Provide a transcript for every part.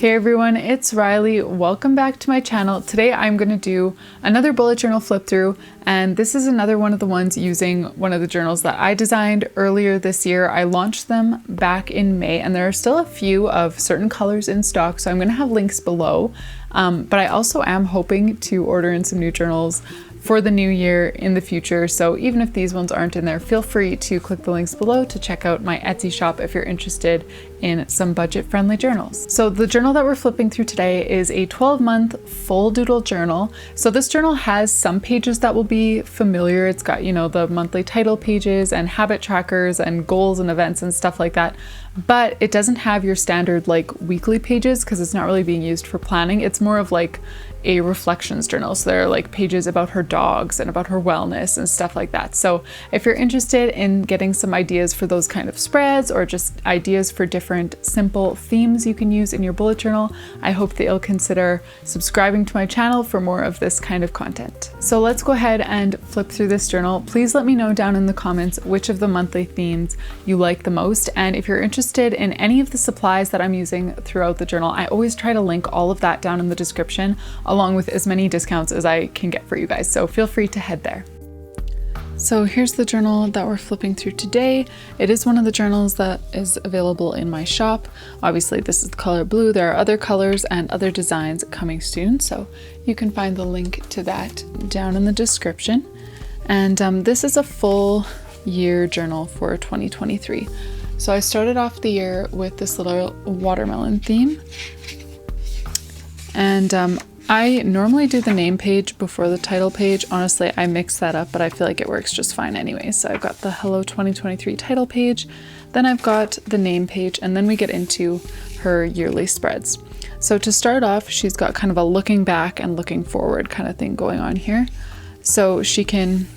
Hey everyone, it's Rylee. Welcome back to my channel. Today I'm going to do another bullet journal flip through, and this is another one of the ones using one of the journals that I designed earlier this year. I launched them back in May and there are still a few of certain colors in stock, so I'm going to have links below. But I also am hoping to order in some new journals for the new year in the future. So even if these ones aren't in there, feel free to click the links below to check out my Etsy shop if you're interested in some budget-friendly journals. So the journal that we're flipping through today is a 12-month full doodle journal. So this journal has some pages that will be familiar. It's got, the monthly title pages and habit trackers and goals and events and stuff like that. But it doesn't have your standard weekly pages because it's not really being used for planning. It's more of a reflections journal. So there are pages about her dogs and about her wellness and stuff like that. So if you're interested in getting some ideas for those kind of spreads or just ideas for different simple themes you can use in your bullet journal, I hope that you'll consider subscribing to my channel for more of this kind of content. So let's go ahead and flip through this journal. Please let me know down in the comments which of the monthly themes you like the most. And if you're interested in any of the supplies that I'm using throughout the journal, I always try to link all of that down in the description, along with as many discounts as I can get for you guys. So feel free to head there. So here's the journal that we're flipping through today. It is one of the journals that is available in my shop. Obviously this is the color blue. There are other colors and other designs coming soon, so you can find the link to that down in the description. And this is a full year journal for 2023. So I started off the year with this little watermelon theme. And I normally do the name page before the title page. Honestly, I mix that up, but I feel like it works just fine anyway. So I've got the Hello 2023 title page, then I've got the name page, and then we get into her yearly spreads. So to start off, she's got kind of a looking back and looking forward kind of thing going on here. So she can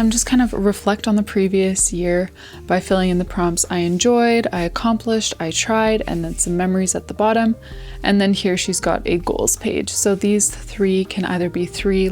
just kind of reflect on the previous year by filling in the prompts I enjoyed, I accomplished, I tried, and then some memories at the bottom. And then here she's got a goals page. So these three can either be three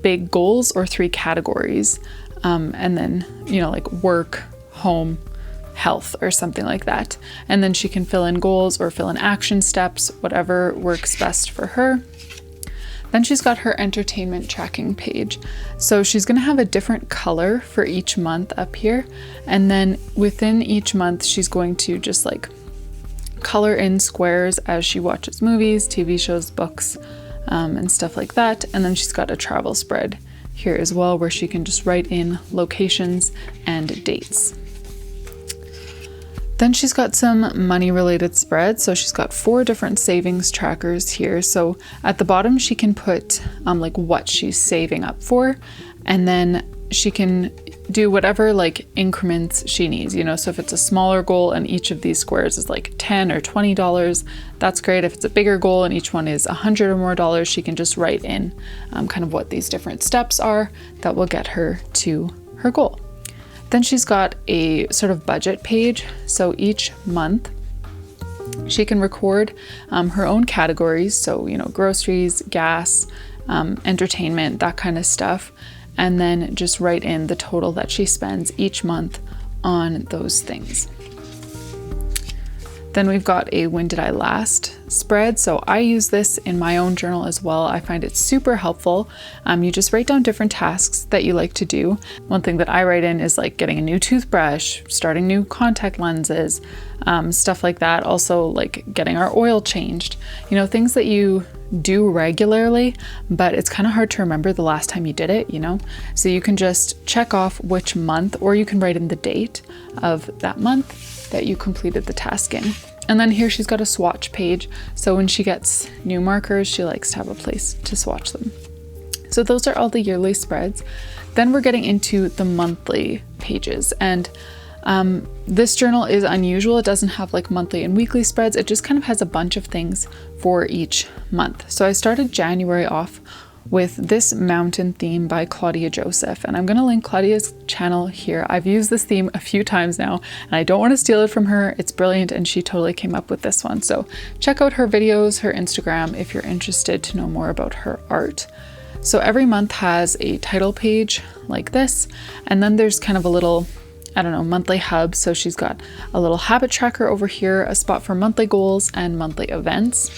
big goals or three categories. And then, work, home, health, or something like that. And then she can fill in goals or fill in action steps, whatever works best for her. Then she's got her entertainment tracking page. So she's gonna have a different color for each month up here. And then within each month, she's going to just color in squares as she watches movies, TV shows, books, and stuff like that. And then she's got a travel spread here as well, where she can just write in locations and dates. Then she's got some money related spreads. So she's got 4 different savings trackers here. So at the bottom, she can put what she's saving up for, and then she can do whatever increments she needs, so if it's a smaller goal and each of these squares is $10 or $20, that's great. If it's a bigger goal and each one is $100 or more dollars, she can just write in kind of what these different steps are that will get her to her goal. Then she's got a sort of budget page. So each month she can record her own categories. So, groceries, gas, entertainment, that kind of stuff. And then just write in the total that she spends each month on those things. Then we've got a when did I last spread. So I use this in my own journal as well. I find it super helpful. You just write down different tasks that you like to do. One thing that I write in is getting a new toothbrush, starting new contact lenses, stuff like that. Also getting our oil changed, things that you do regularly, but it's kind of hard to remember the last time you did it, So you can just check off which month, or you can write in the date of that month that you completed the task in. And then here she's got a swatch page. So when she gets new markers, she likes to have a place to swatch them. So those are all the yearly spreads. Then we're getting into the monthly pages. And this journal is unusual. It doesn't have monthly and weekly spreads. It just kind of has a bunch of things for each month. So I started January off with this mountain theme by Claudia Joseph, and I'm going to link Claudia's channel here. I've used this theme a few times now and I don't want to steal it from her. It's brilliant and she totally came up with this one. So check out her videos, her Instagram, if you're interested to know more about her art. So every month has a title page like this, and then there's kind of a little I don't know, monthly hub. So she's got a little habit tracker over here, a spot for monthly goals and monthly events.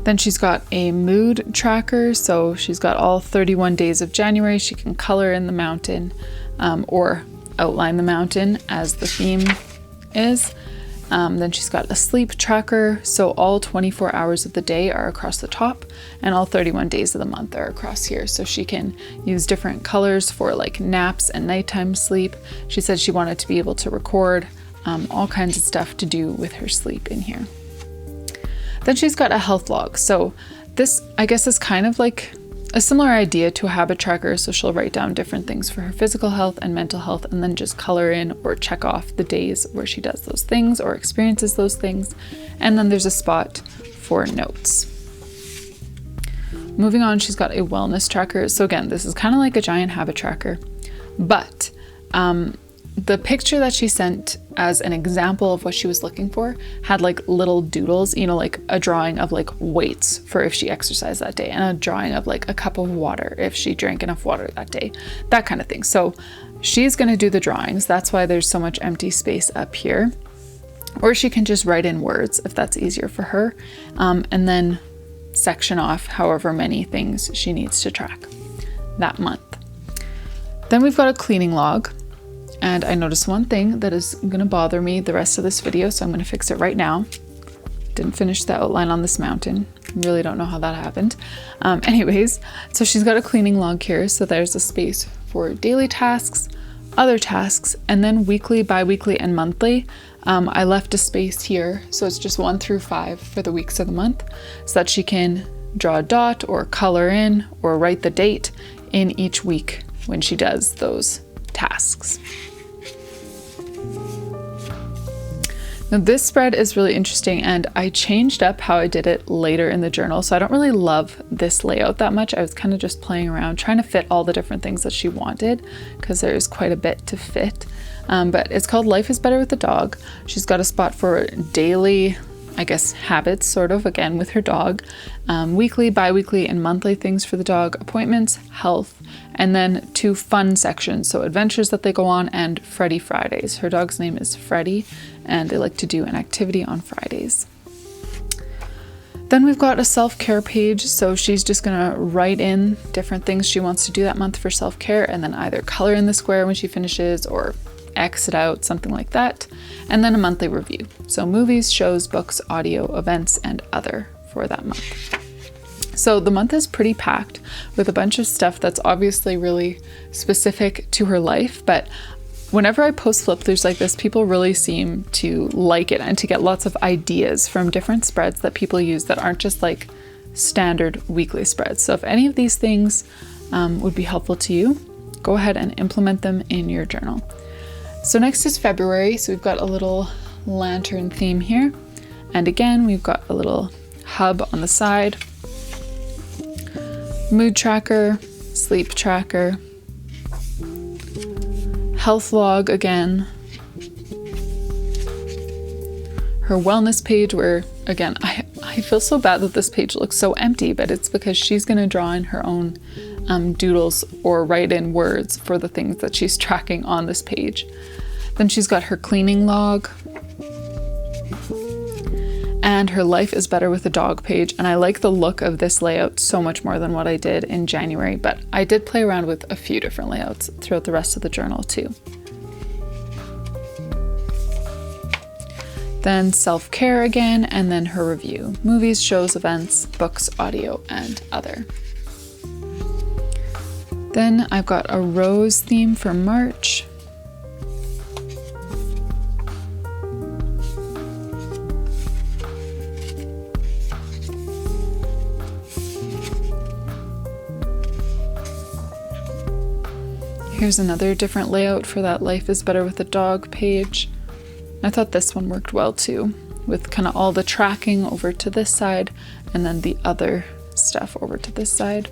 Then she's got a mood tracker. So she's got all 31 days of January. She can color in the mountain or outline the mountain as the theme is. Then she's got a sleep tracker. So all 24 hours of the day are across the top and all 31 days of the month are across here. So she can use different colors for like naps and nighttime sleep. She said she wanted to be able to record all kinds of stuff to do with her sleep in here. Then she's got a health log. So this, I guess, is kind of like a similar idea to a habit tracker. So she'll write down different things for her physical health and mental health and then just color in or check off the days where she does those things or experiences those things. And then there's a spot for notes. Moving on, she's got a wellness tracker. So again, this is kind of like a giant habit tracker, but the picture that she sent as an example of what she was looking for had like little doodles, you know, like a drawing of like weights for if she exercised that day and a drawing of like a cup of water if she drank enough water that day, that kind of thing. So she's going to do the drawings. That's why there's so much empty space up here. Or she can just write in words if that's easier for her, and then section off however many things she needs to track that month. Then we've got a cleaning log. And I noticed one thing that is gonna bother me the rest of this video, so I'm gonna fix it right now. Didn't finish the outline on this mountain. Really don't know how that happened. Anyways, so she's got a cleaning log here. So there's a space for daily tasks, other tasks, and then weekly, bi-weekly, and monthly. I left a space here, so it's just 1 through 5 for the weeks of the month, so that she can draw a dot or color in or write the date in each week when she does those tasks. Now this spread is really interesting and I changed up how I did it later in the journal. So I don't really love this layout that much. I was kind of just playing around trying to fit all the different things that she wanted because there's quite a bit to fit. But it's called Life is Better with the Dog. She's got a spot for daily, I guess, habits, sort of, again, with her dog, weekly, bi-weekly, and monthly things for the dog, appointments, health, and then 2 fun sections, so adventures that they go on and Freddy Fridays. Her dog's name is Freddy, and they like to do an activity on Fridays. Then we've got a self-care page, so she's just gonna write in different things she wants to do that month for self-care, and then either color in the square when she finishes or X it out, something like that. And then a monthly review. So movies, shows, books, audio, events, and other for that month. So the month is pretty packed with a bunch of stuff that's obviously really specific to her life, but whenever I post flip throughs like this, people really seem to like it and to get lots of ideas from different spreads that people use that aren't just like standard weekly spreads. So if any of these things would be helpful to you, go ahead and implement them in your journal. So next is February. So we've got a little lantern theme here. And again, we've got a little hub on the side, mood tracker, sleep tracker, health log again, her wellness page where, again, I feel so bad that this page looks so empty, but it's because she's going to draw in her own doodles or write in words for the things that she's tracking on this page. Then she's got her cleaning log and her Life is Better with a Dog page. And I like the look of this layout so much more than what I did in January, but I did play around with a few different layouts throughout the rest of the journal too. Then self-care again, and then her review. Movies, shows, events, books, audio, and other. Then I've got a rose theme for March. Here's another different layout for that Life is Better with a Dog page. I thought this one worked well too, with kind of all the tracking over to this side and then the other stuff over to this side.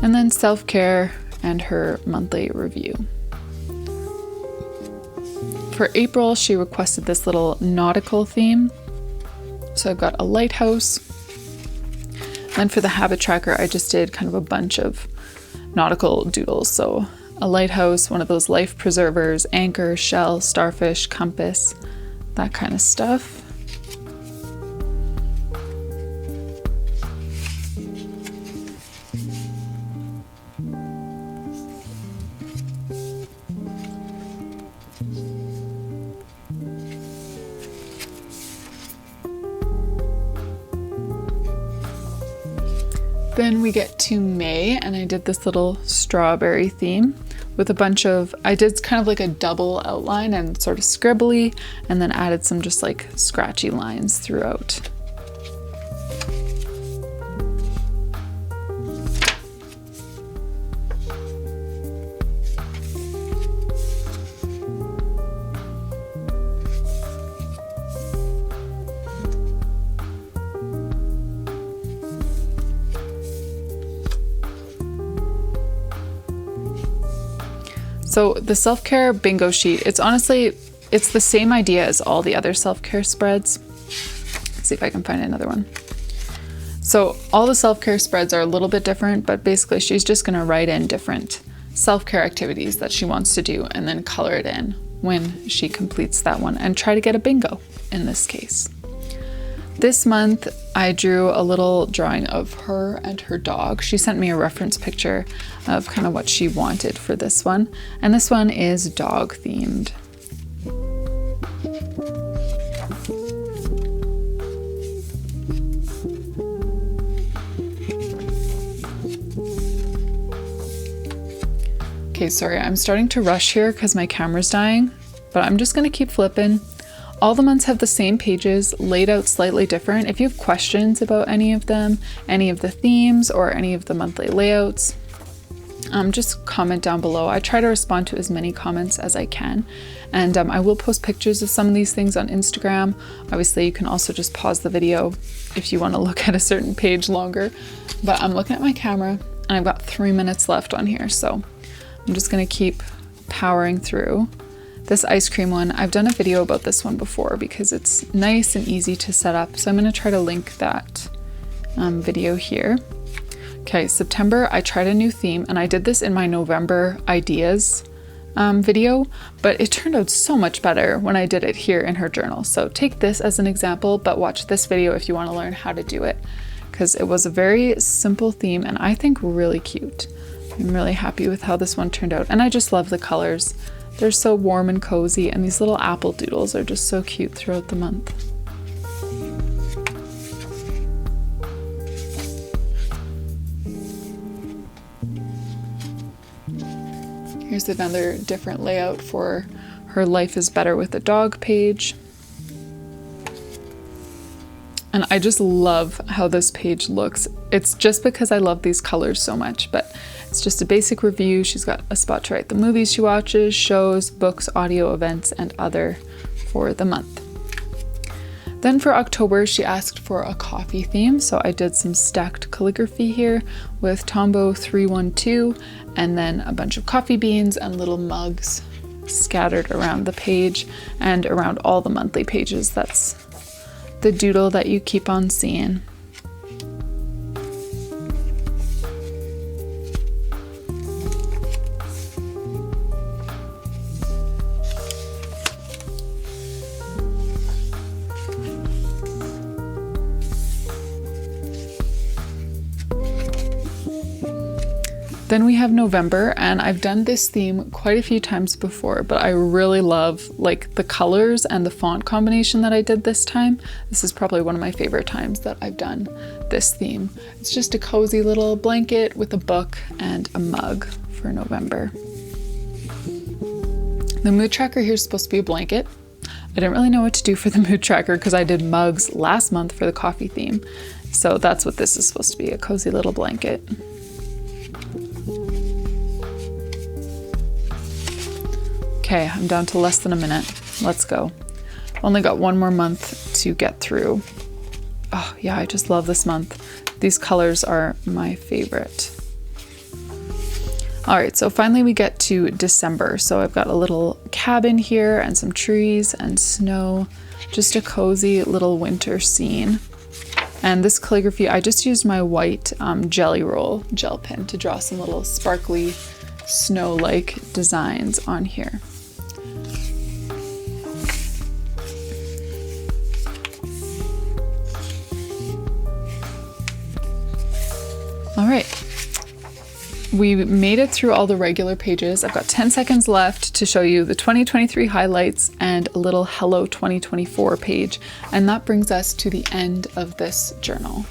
And then self-care and her monthly review. For April, she requested this little nautical theme. So I've got a lighthouse. And for the habit tracker, I just did kind of a bunch of nautical doodles. So a lighthouse, one of those life preservers, anchor, shell, starfish, compass, that kind of stuff. Then we get to May, and I did this little strawberry theme with a bunch of, I did kind of like a double outline and sort of scribbly, and then added some just like scratchy lines throughout. So the self-care bingo sheet, it's the same idea as all the other self-care spreads. Let's see if I can find another one. So all the self-care spreads are a little bit different, but basically she's just gonna write in different self-care activities that she wants to do and then color it in when she completes that one and try to get a bingo in this case. This month, I drew a little drawing of her and her dog. She sent me a reference picture of kind of what she wanted for this one. And this one is dog themed. Okay, sorry, I'm starting to rush here because my camera's dying, but I'm just gonna keep flipping. All the months have the same pages, laid out slightly different. If you have questions about any of them, any of the themes, or any of the monthly layouts, just comment down below. I try to respond to as many comments as I can. And I will post pictures of some of these things on Instagram. Obviously, you can also just pause the video if you want to look at a certain page longer. But I'm looking at my camera, and I've got 3 minutes left on here, so I'm just gonna keep powering through. This ice cream one, I've done a video about this one before because it's nice and easy to set up. So I'm gonna try to link that video here. Okay, September, I tried a new theme, and I did this in my November ideas video, but it turned out so much better when I did it here in her journal. So take this as an example, but watch this video if you wanna learn how to do it, because it was a very simple theme and I think really cute. I'm really happy with how this one turned out, and I just love the colors. They're so warm and cozy, and these little apple doodles are just so cute throughout the month. Here's another different layout for her Life is Better with a Dog page. And I just love how this page looks. It's just because I love these colors so much, but it's just a basic review. She's got a spot to write the movies she watches, shows, books, audio events, and other for the month. Then for October, she asked for a coffee theme. So I did some stacked calligraphy here with Tombow 312, and then a bunch of coffee beans and little mugs scattered around the page and around all the monthly pages. That's the doodle that you keep on seeing. Then we have November, and I've done this theme quite a few times before, but I really love like the colors and the font combination that I did this time. This is probably one of my favorite times that I've done this theme. It's just a cozy little blanket with a book and a mug for November. The mood tracker here is supposed to be a blanket. I didn't really know what to do for the mood tracker because I did mugs last month for the coffee theme. So that's what this is supposed to be, a cozy little blanket. Okay, I'm down to less than a minute. Let's go. Only got one more month to get through. Oh yeah, I just love this month. These colors are my favorite. All right, so finally we get to December. So I've got a little cabin here and some trees and snow, just a cozy little winter scene. And this calligraphy, I just used my white Jelly Roll gel pen to draw some little sparkly snow-like designs on here. All right, we made it through all the regular pages. I've got 10 seconds left to show you the 2023 highlights and a little Hello 2024 page. And that brings us to the end of this journal.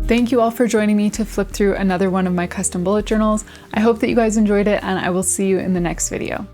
Thank you all for joining me to flip through another one of my custom bullet journals. I hope that you guys enjoyed it, and I will see you in the next video.